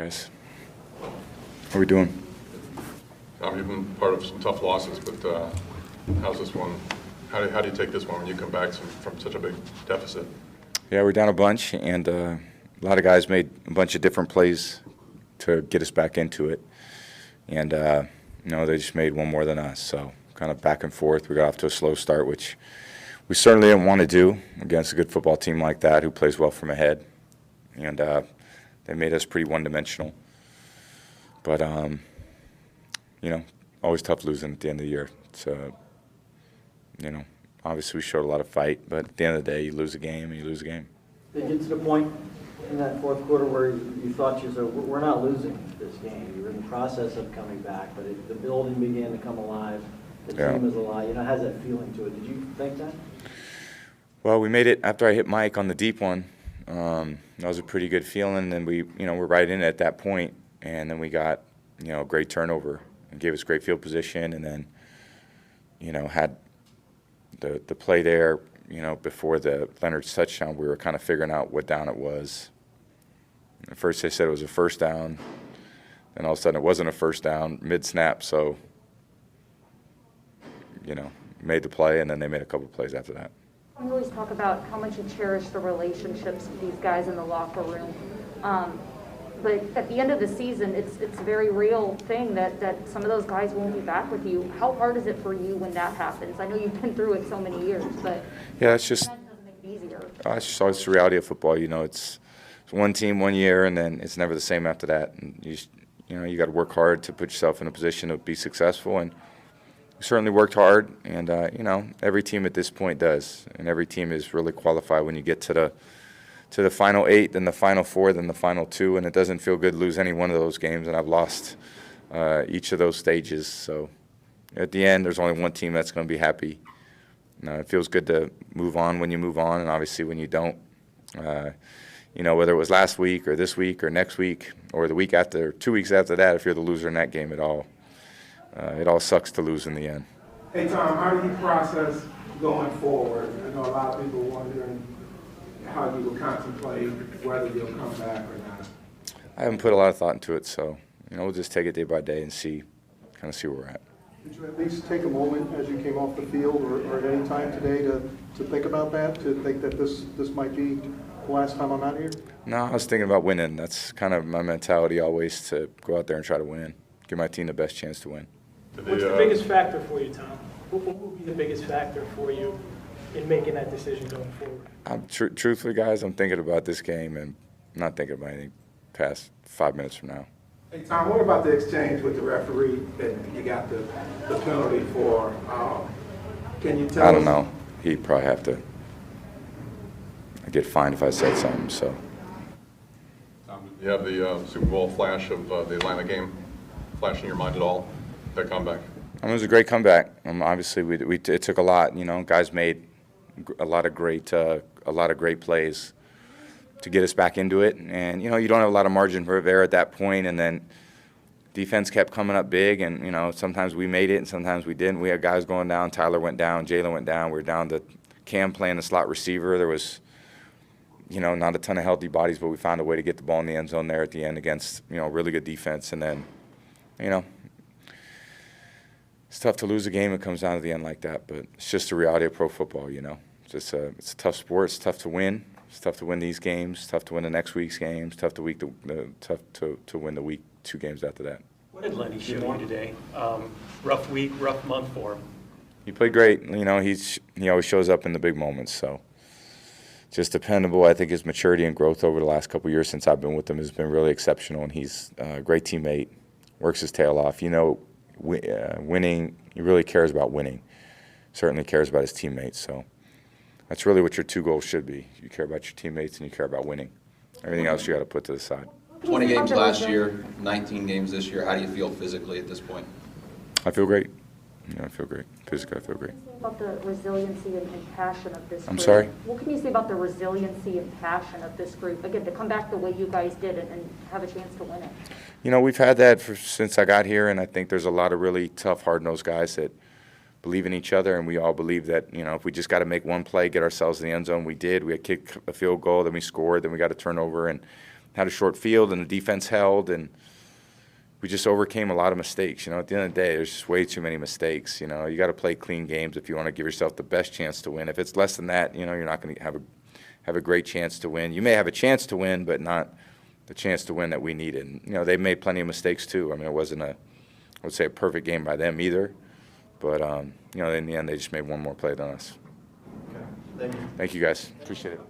guys. How are we doing? You've been part of some tough losses, but how's this one? How do you take this one when you come back from such a big deficit? Yeah, we're down a bunch, and a lot of guys made a bunch of different plays to get us back into it. And, they just made one more than us. So kind of back and forth. We got off to a slow start, which we certainly didn't want to do against a good football team like that who plays well from ahead. And they made us pretty one-dimensional. But, always tough losing at the end of the year. It's, obviously we showed a lot of fight, but at the end of the day, you lose a game, you lose a game. Did you get to the point in that fourth quarter where you thought to yourself, we're not losing this game? You were in the process of coming back, but the building began to come alive. The team is alive. Has that feeling to it. Did you think that? Well, we made it after I hit Mike on the deep one. That was a pretty good feeling, and we, we're right in it at that point, and then we got, a great turnover and gave us great field position, and then, had the play there, before the Leonard's touchdown, we were kind of figuring out what down it was. At first they said it was a first down, and all of a sudden it wasn't a first down mid-snap, so, made the play, and then they made a couple of plays after that. We always talk about how much you cherish the relationships with these guys in the locker room. But at the end of the season, it's a very real thing that some of those guys won't be back with you. How hard is it for you when that happens? I know you've been through it so many years, but yeah, it's just that doesn't make it easier. It's just always the reality of football. It's one team 1 year, and then it's never the same after that. And you got to work hard to put yourself in a position to be successful. And we certainly worked hard, and every team at this point does, and every team is really qualified when you get to the final 8, then the final 4, then the final 2, and it doesn't feel good to lose any one of those games, and I've lost each of those stages. So at the end, there's only one team that's going to be happy. It feels good to move on when you move on, and obviously when you don't, whether it was last week or this week or next week or the week after, 2 weeks after that, if you're the loser in that game, it all sucks to lose in the end. Hey, Tom, how do you process going forward? I know a lot of people wondering how you will contemplate whether you'll come back or not. I haven't put a lot of thought into it, so we'll just take it day by day and kind of see where we're at. Did you at least take a moment as you came off the field or at any time today to think about that, to think that this might be the last time I'm out here? No, I was thinking about winning. That's kind of my mentality always, to go out there and try to win, give my team the best chance to win. What's the biggest factor for you, Tom? What will be the biggest factor for you in making that decision going forward? Truthfully, guys, I'm thinking about this game, and I'm not thinking about anything past 5 minutes from now. Hey, Tom, what about the exchange with the referee that you got the penalty for? Can you tell us? I don't know. He'd probably have to get fined if I said something. So. Tom, did you have the Super Bowl flash of the Atlanta game flash in your mind at all, that comeback? It was a great comeback. Obviously, it took a lot. Guys made a lot of great plays to get us back into it. And you don't have a lot of margin for error at that point. And then defense kept coming up big. And sometimes we made it, and sometimes we didn't. We had guys going down. Tyler went down. Jalen went down. We were down to Cam playing the slot receiver. There was not a ton of healthy bodies, but we found a way to get the ball in the end zone there at the end against really good defense. And then it's tough to lose a game. It comes down to the end like that, but it's just the reality of pro football. It's a tough sport. It's tough to win. It's tough to win these games. It's tough to win the next week's games. Tough to win the week 2 games after that. What did Lenny show you today? Rough week, rough month for him. He played great. He always shows up in the big moments. So just dependable. I think his maturity and growth over the last couple of years since I've been with him has been really exceptional, and he's a great teammate. Works his tail off. Winning, he really cares about winning. Certainly cares about his teammates. So that's really what your 2 goals should be. You care about your teammates and you care about winning. Everything else you got to put to the side. 20 games last year, 19 games this year. How do you feel physically at this point? I feel great. I feel great. Physically, I feel great. What can you say about the resiliency and passion of this group? I'm sorry? What can you say about the resiliency and passion of this group? Again, to come back the way you guys did and have a chance to win it. We've had that since I got here, and I think there's a lot of really tough, hard-nosed guys that believe in each other, and we all believe that, if we just got to make one play, get ourselves in the end zone, we did. We had kicked a field goal, then we scored, then we got a turnover, and had a short field and the defense held, and we just overcame a lot of mistakes. At the end of the day, there's just way too many mistakes. You got to play clean games if you want to give yourself the best chance to win. If it's less than that, you're not going to have a great chance to win. You may have a chance to win, but not the chance to win that we needed. And, they made plenty of mistakes too. I mean, it wasn't I would say a perfect game by them either. But, in the end, they just made one more play than us. Okay. Thank you. Thank you, guys. Appreciate it.